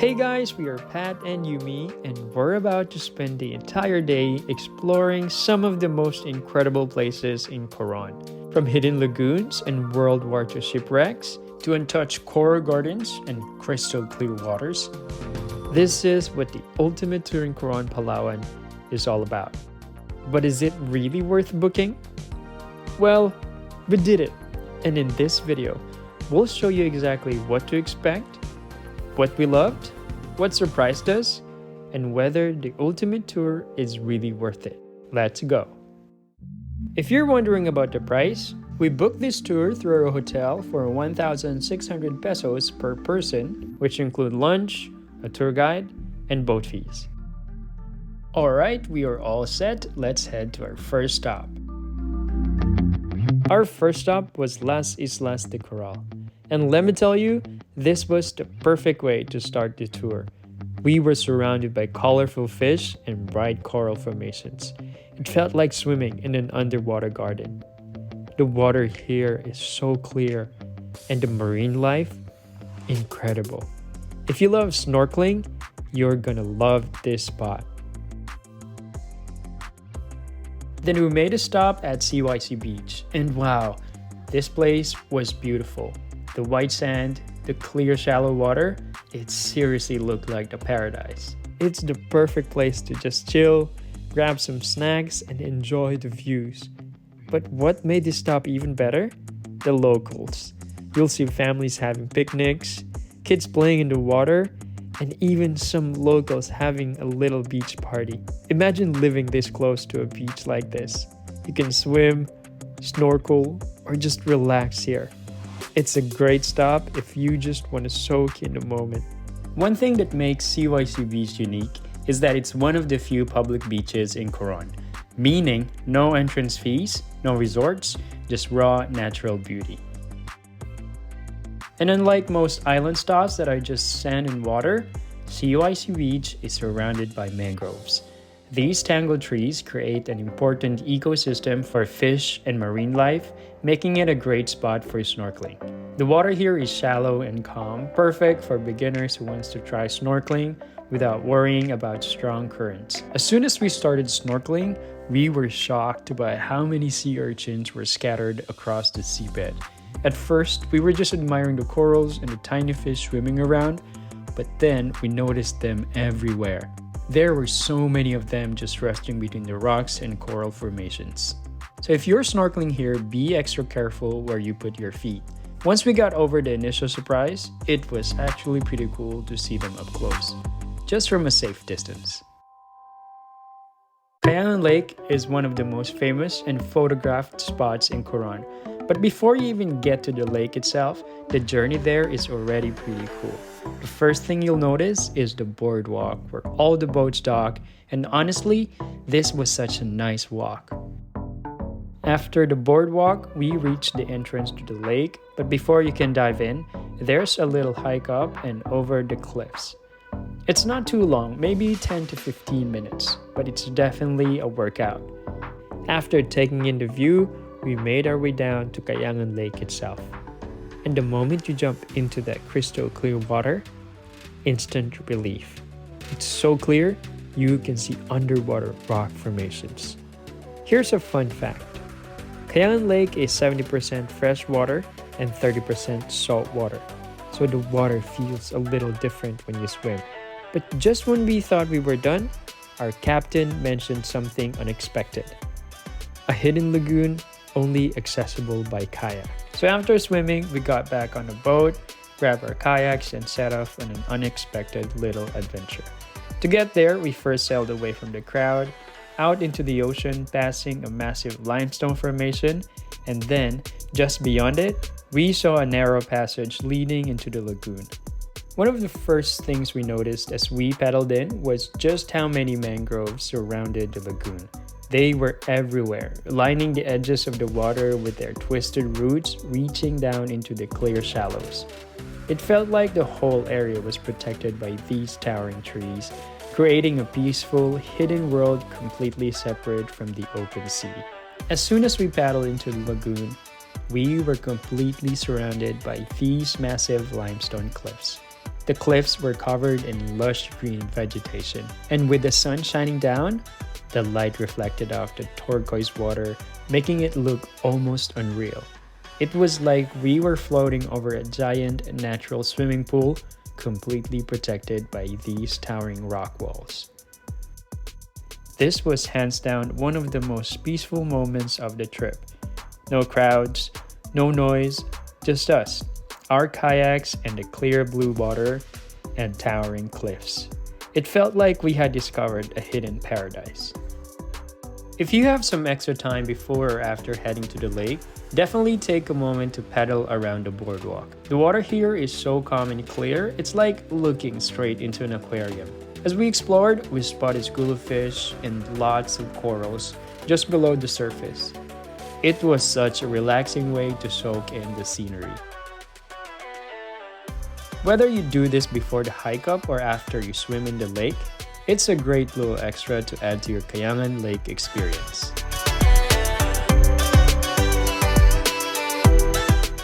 Hey guys, we are Pat and Yumi, and we're about to spend the entire day exploring some of the most incredible places in Coron. From hidden lagoons and World War II shipwrecks to untouched coral gardens and crystal clear waters, this is what the ultimate tour in Coron, Palawan is all about. But is it really worth booking? Well, we did it, and in this video, we'll show you exactly what to expect, what we loved, what surprised us, and whether the ultimate tour is really worth it. Let's go! If you're wondering about the price, we booked this tour through our hotel for 1,600 pesos per person, which include lunch, a tour guide, and boat fees. Alright, we are all set. Let's head to our first stop. Our first stop was Las Islas de Coral. And let me tell you, this was the perfect way to start the tour. We were surrounded by colorful fish and bright coral formations. It felt like swimming in an underwater garden. The water here is so clear, and the marine life, incredible. If you love snorkeling, you're gonna love this spot. Then we made a stop at CYC Beach, and wow, this place was beautiful. The white sand, the clear shallow water, it seriously looked like the paradise. It's the perfect place to just chill, grab some snacks, and enjoy the views. But what made this stop even better? The locals. You'll see families having picnics, kids playing in the water, and even some locals having a little beach party. Imagine living this close to a beach like this. You can swim, snorkel, or just relax here. It's a great stop if you just want to soak in the moment. One thing that makes CYC Beach unique is that it's one of the few public beaches in Coron, meaning no entrance fees, no resorts, just raw natural beauty. And unlike most island stops that are just sand and water, CYC Beach is surrounded by mangroves. These tangled trees create an important ecosystem for fish and marine life, making it a great spot for snorkeling. The water here is shallow and calm, perfect for beginners who wants to try snorkeling without worrying about strong currents. As soon as we started snorkeling, we were shocked by how many sea urchins were scattered across the seabed. At first, we were just admiring the corals and the tiny fish swimming around, but then we noticed them everywhere. There were so many of them just resting between the rocks and coral formations. So if you're snorkeling here, be extra careful where you put your feet. Once we got over the initial surprise, it was actually pretty cool to see them up close, just from a safe distance. Kayangan Lake is one of the most famous and photographed spots in Coron. But before you even get to the lake itself, the journey there is already pretty cool. The first thing you'll notice is the boardwalk where all the boats dock, and honestly, this was such a nice walk. After the boardwalk, we reached the entrance to the lake, but before you can dive in, there's a little hike up and over the cliffs. It's not too long, maybe 10 to 15 minutes, but it's definitely a workout. After taking in the view, we made our way down to Kayangan Lake itself. And the moment you jump into that crystal clear water, instant relief. It's so clear, you can see underwater rock formations. Here's a fun fact. Kayangan Lake is 70% fresh water and 30% salt water, so the water feels a little different when you swim. But just when we thought we were done, our captain mentioned something unexpected. A hidden lagoon only accessible by kayak. So after swimming, we got back on the boat, grabbed our kayaks, and set off on an unexpected little adventure. To get there, we first sailed away from the crowd, out into the ocean, passing a massive limestone formation, and then, just beyond it, we saw a narrow passage leading into the lagoon. One of the first things we noticed as we paddled in was just how many mangroves surrounded the lagoon. They were everywhere, lining the edges of the water with their twisted roots reaching down into the clear shallows. It felt like the whole area was protected by these towering trees, creating a peaceful, hidden world completely separate from the open sea. As soon as we paddled into the lagoon, we were completely surrounded by these massive limestone cliffs. The cliffs were covered in lush green vegetation, and with the sun shining down, the light reflected off the turquoise water, making it look almost unreal. It was like we were floating over a giant natural swimming pool, completely protected by these towering rock walls. This was hands down one of the most peaceful moments of the trip. No crowds, no noise, just us, our kayaks, and the clear blue water and towering cliffs. It felt like we had discovered a hidden paradise. If you have some extra time before or after heading to the lake, definitely take a moment to paddle around the boardwalk. The water here is so calm and clear, it's like looking straight into an aquarium. As we explored, we spotted schools of fish and lots of corals just below the surface. It was such a relaxing way to soak in the scenery. Whether you do this before the hike up or after you swim in the lake, it's a great little extra to add to your Kayangan Lake experience.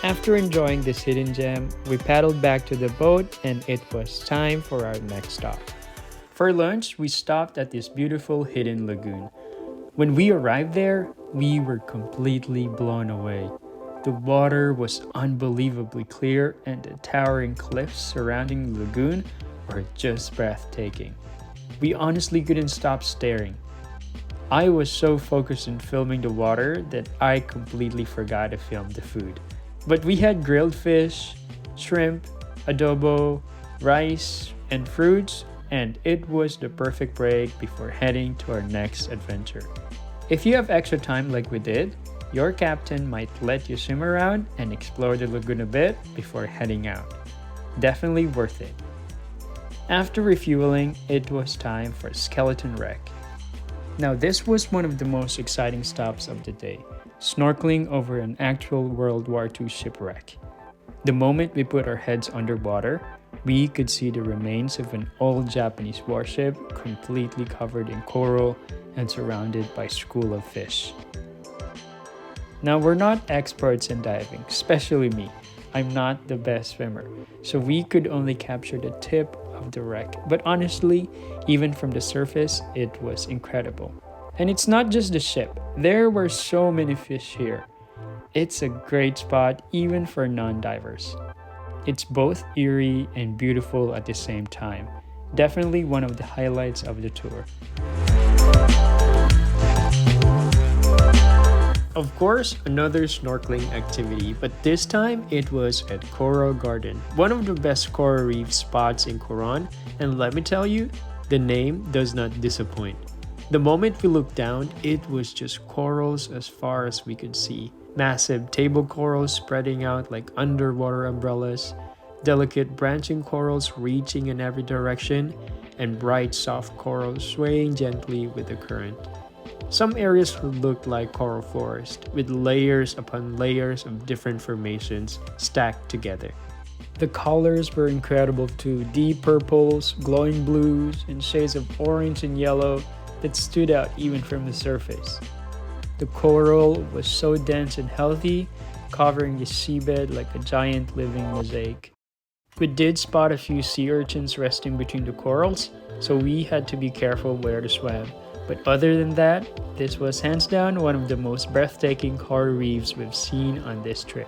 After enjoying this hidden gem, we paddled back to the boat and it was time for our next stop. For lunch, we stopped at this beautiful hidden lagoon. When we arrived there, we were completely blown away. The water was unbelievably clear and the towering cliffs surrounding the lagoon were just breathtaking. We honestly couldn't stop staring. I was so focused on filming the water that I completely forgot to film the food. But we had grilled fish, shrimp, adobo, rice, and fruits, and it was the perfect break before heading to our next adventure. If you have extra time like we did, your captain might let you swim around and explore the lagoon a bit before heading out. Definitely worth it. After refueling, it was time for Skeleton Wreck. Now this was one of the most exciting stops of the day, snorkeling over an actual World War II shipwreck. The moment we put our heads underwater, we could see the remains of an old Japanese warship completely covered in coral and surrounded by schools of fish. Now we're not experts in diving, especially me. I'm not the best swimmer, so we could only capture the tip of the wreck. But honestly, even from the surface, it was incredible. And it's not just the ship. There were so many fish here. It's a great spot even for non-divers. It's both eerie and beautiful at the same time. Definitely one of the highlights of the tour. Of course, another snorkeling activity, but this time it was at Coral Garden, one of the best coral reef spots in Coron, and let me tell you, the name does not disappoint. The moment we looked down, it was just corals as far as we could see. Massive table corals spreading out like underwater umbrellas, delicate branching corals reaching in every direction, and bright soft corals swaying gently with the current. Some areas looked like coral forest, with layers upon layers of different formations stacked together. The colors were incredible too, deep purples, glowing blues, and shades of orange and yellow that stood out even from the surface. The coral was so dense and healthy, covering the seabed like a giant living mosaic. We did spot a few sea urchins resting between the corals, so we had to be careful where to swim. But other than that, this was hands down one of the most breathtaking coral reefs we've seen on this trip.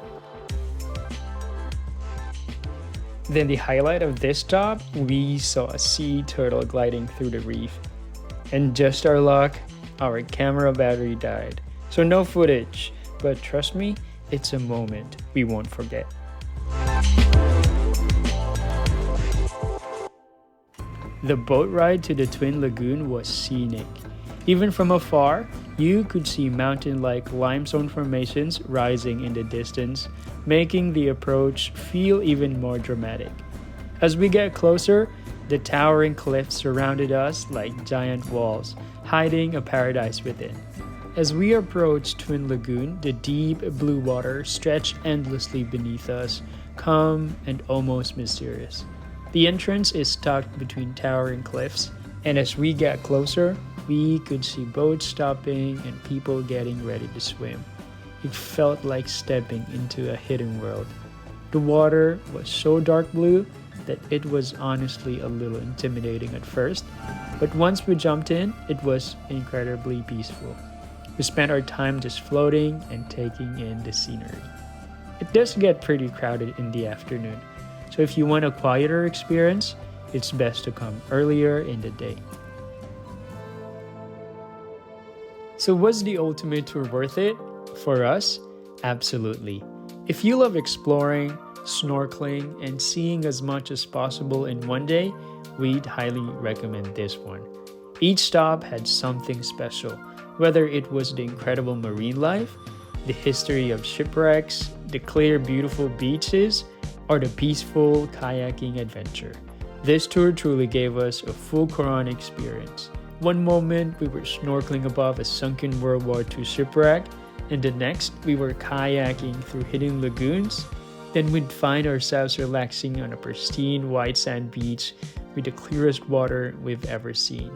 Then the highlight of this stop, we saw a sea turtle gliding through the reef. And just our luck, our camera battery died. So no footage, but trust me, it's a moment we won't forget. The boat ride to the Twin Lagoon was scenic. Even from afar, you could see mountain-like limestone formations rising in the distance, making the approach feel even more dramatic. As we get closer, the towering cliffs surrounded us like giant walls, hiding a paradise within. As we approached Twin Lagoon, the deep blue water stretched endlessly beneath us, calm and almost mysterious. The entrance is tucked between towering cliffs, and as we got closer, we could see boats stopping and people getting ready to swim. It felt like stepping into a hidden world. The water was so dark blue that it was honestly a little intimidating at first, but once we jumped in, it was incredibly peaceful. We spent our time just floating and taking in the scenery. It does get pretty crowded in the afternoon, so if you want a quieter experience, it's best to come earlier in the day. So was the ultimate tour worth it? For us, absolutely. If you love exploring, snorkeling, and seeing as much as possible in one day, we'd highly recommend this one. Each stop had something special, whether it was the incredible marine life, the history of shipwrecks, the clear, beautiful beaches, or the peaceful kayaking adventure. This tour truly gave us a full Coron experience. One moment we were snorkeling above a sunken World War II shipwreck, and the next we were kayaking through hidden lagoons. Then we'd find ourselves relaxing on a pristine white sand beach with the clearest water we've ever seen.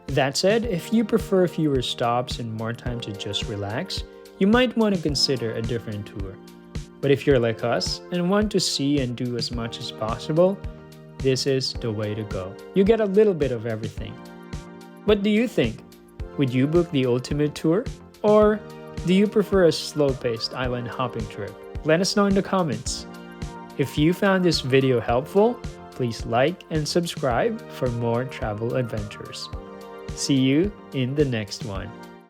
That said, if you prefer fewer stops and more time to just relax, you might want to consider a different tour. But if you're like us and want to see and do as much as possible, this is the way to go. You get a little bit of everything. What do you think? Would you book the ultimate tour? Or do you prefer a slow-paced island hopping trip? Let us know in the comments. If you found this video helpful, please like and subscribe for more travel adventures. See you in the next one.